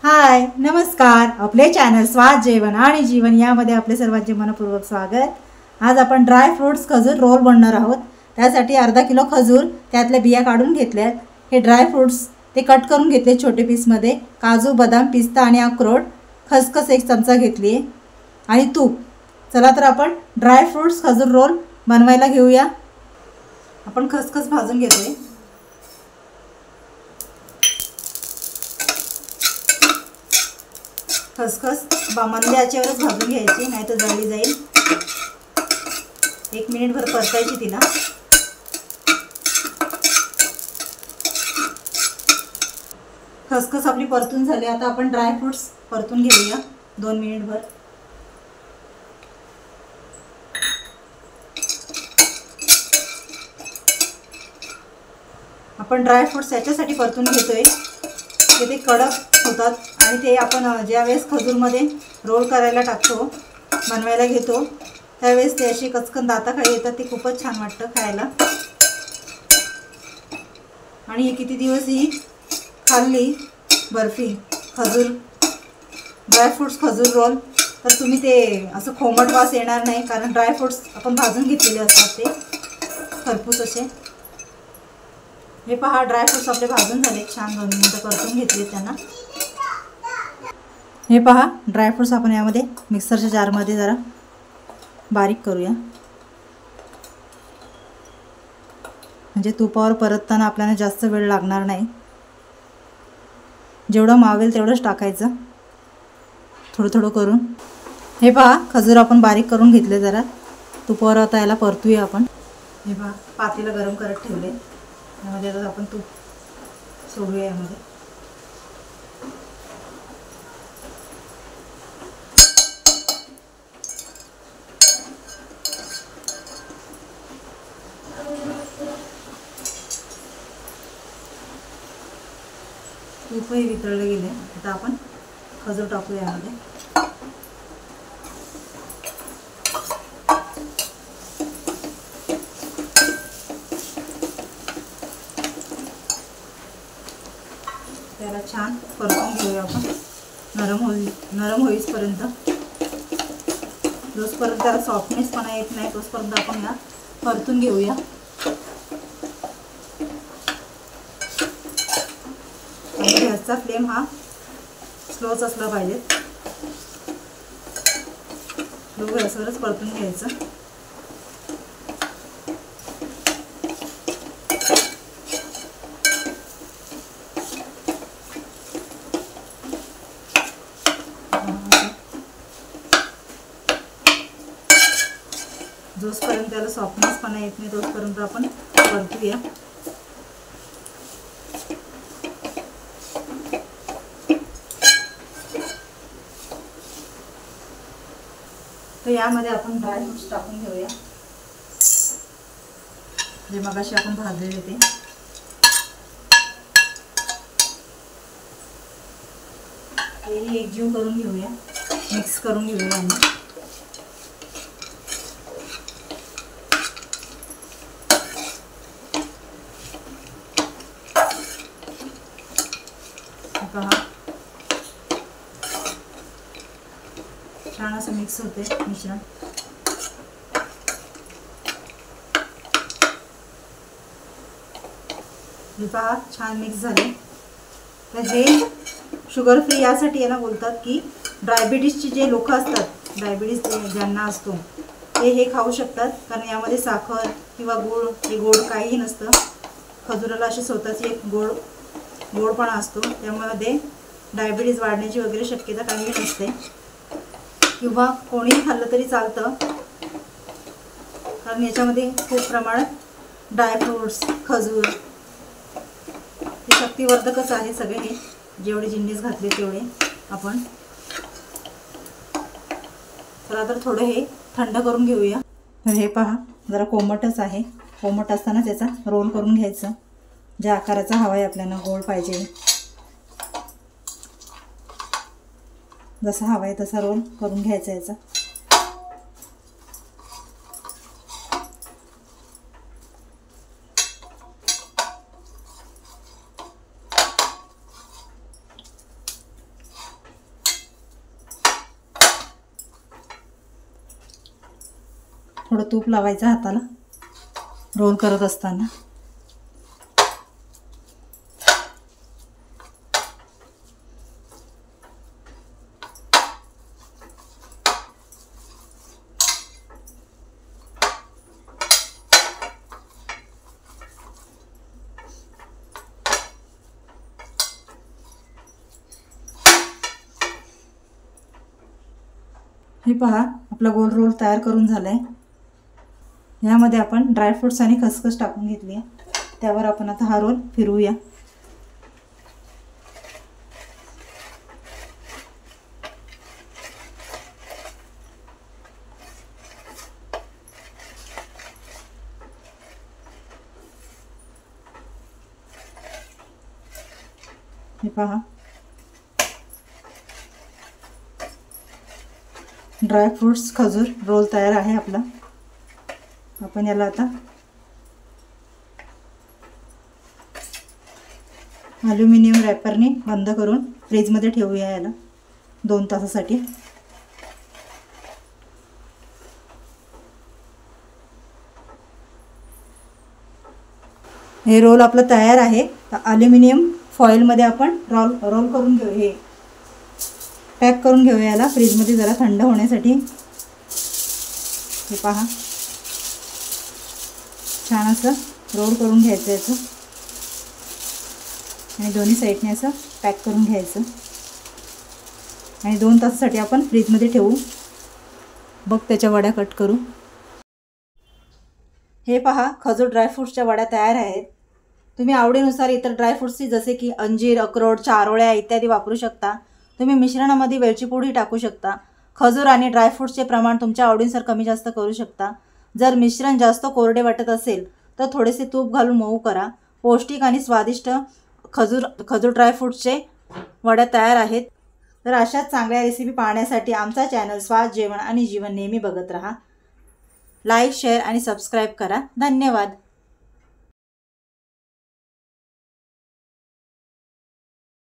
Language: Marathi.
हाय नमस्कार. आपले चॅनल स्वाद जेवण आणि जीवन यामध्ये आपले सर्वांचे मनपूर्वक स्वागत. आज आपण ड्राय फ्रूट्स खजूर रोल बनवणार आहोत. त्यासाठी अर्धा किलो खजूर त्यातल्या बिया काढून घेतल्यात. हे ड्राय फ्रूट्स ते कट करून घेतले छोटे पीसमध्ये. काजू बदाम पिस्ता आणि अक्रोड, खसखस 1 चमचा घेतली आणि तूप. चला तर आपण ड्राय फ्रूट्स खजूर रोल बनवायला घेऊया. आपण खसखस भाजून घेतोय. खसखस मंद आचेवरच भाजून घ्यायची, नाही तर जळली जाईल. 1 मिनिटभर परतायची तिला. खसखस आपली परतून झाली. आता आपण ड्राय फ्रूट्स परतून घेऊया 2 मिनिटभर. आपण ड्राय फ्रूट्स याच्यासाठी परतून घेतोय की ते कडक होतात आणि ते आपण ज्यावेळेस खजूरमध्ये रोल करायला टाकतो, बनवायला घेतो, त्यावेळेस ते असे कचकन दाताखाली येतात. ते खूपच छान वाटतं खायला. आणि हे किती दिवस ही खाल्ली बर्फी खजूर ड्रायफ्रूट्स खजूर रोल तर तुम्ही ते असं खोमट वास येणार नाही, कारण ड्रायफ्रूट्स आपण भाजून घेतलेले असतात ते खरपूस असे. हे पहा, ड्रायफ्रूट्स आपले भाजून झाले, छान 2 मिनिटं परतून घेतले त्यांना. हे पहा, ड्रायफ्रूट्स आपण यामध्ये मिक्सरच्या जारमध्ये जरा बारीक करूया, म्हणजे तुपावर परतताना आपल्याला जास्त वेळ लागणार नाही. जेवढं मावेल तेवढंच टाकायचं, थोडं थोडं करून. हे पहा, खजूर आपण बारीक करून घेतले. जरा तुपावर आता याला परतूया आपण. हे पहा, पातेलं गरम करत ठेवले. यामध्ये आता आपण तूप सोडूया. यामध्ये तूपही वितळले गेले. आता आपण खजूर टाकूया यामध्ये. त्याला छान परतून घेऊया आपण, नरम होईपर्यंत. जोपर्यंत त्याला सॉफ्टनेसपणा येत नाही तोपर्यंत आपण या परतून घेऊया. आणि गॅसचा फ्लेम हा स्लोच असला पाहिजे. लो गॅसवरच परतून घ्यायचं. जोपर्यंत त्याला सॉफ्टनेसपणा येत नाही तोपर्यंत आपण परतूया. तर यामध्ये आपण ड्रायफ्रूट्स टाकून घेऊया, जे मगाशी आपण भाजलेले ते. हे एकजीव करून घेऊया, मिक्स करून घेऊया आम्ही. पहा, छान असं मिक्स होते मिश्रण. हे पहा, छान मिक्स झाले. तर हे शुगर फ्री यासाठी याला बोलतात की डायबिटीसचे जे लोक असतात, डायबिटीस ज्यांना असतो ते हे खाऊ शकतात, कारण यामध्ये साखर किंवा गूळ, हे गोड काहीही नसतं. खजुराला अशी स्वतःची एक गोडपणा असतो, त्यामुळे डायबिटीज वाढण्याची वगैरे शक्यता काही नसते. किंवा कोणीही खाल्लं तरी चालतं, कारण याच्यामध्ये खूप प्रमाणात ड्रायफ्रूट्स खजूर हे शक्तिवर्धकच आहे. सगळे हे जेवढे जिन्नस घातले तेवढे आपण. तर आता थोडं हे थंड करून घेऊया. तर हे पहा, जरा कोमटच आहे. कोमट असताना त्याचा रोल करून घ्यायचं. ज्या आकाराचा हवा आहे आपल्याला, गोल पाहिजे, जसा हवा आहे तसा रोल करून घ्यायचा याचा. थोडं तूप लावायचं हाताला रोल करत असताना. हे पहा आपला गोल रोल तयार करून झालाय. यामध्ये आपण ड्रायफ्रुट्स आणि खसखस टाकून घेतली आहे. त्यावर आपण आता हा रोल फिरवूया. हे पहा ड्रायफ्रुट्स खजूर रोल तयार आहे आपला. आपण याला आता ॲल्युमिनियम रॅपरने बंद करून फ्रीजमध्ये ठेवूया याला 2 तासासाठी. हे रोल आपलं तयार आहे. ॲल्युमिनियम फॉइलमध्ये आपण रोल करून घेऊ. हे पॅक करून घेऊया याला फ्रीजमध्ये जरा थंड होण्यासाठी. हे पहा छान असं रोल करून घ्यायचं याचं आणि दोन्ही साईडने असं पॅक करून घ्यायचं आणि 2 तासासाठी आपण फ्रीजमध्ये ठेवू. बघ त्याच्या वड्या कट करू. हे पहा खजूर ड्रायफ्रूट्सच्या वड्या तयार आहेत. तुम्ही आवडीनुसार इतर ड्रायफ्रूट्सची जसे की अंजीर, अक्रोड, चारोळ्या इत्यादी वापरू शकता. तुम्ही मिश्रणामध्ये वेलची पूडही टाकू शकता. खजूर आणि ड्रायफ्रूट्सचे प्रमाण तुमच्या आवडीनुसार कमी जास्त करू शकता. जर मिश्रण जास्त कोरडे वाटत असेल तर थोडेसे तूप घालून मऊ करा. पौष्टिक आणि स्वादिष्ट खजूर ड्रायफ्रूट्सचे वड्या तयार आहेत. तर अशाच चांगल्या रेसिपी पाहण्यासाठी आमचा चॅनल स्वाद जेवण आणि जीवन नेहमी बघत राहा. लाईक, शेअर आणि सबस्क्राईब करा. धन्यवाद.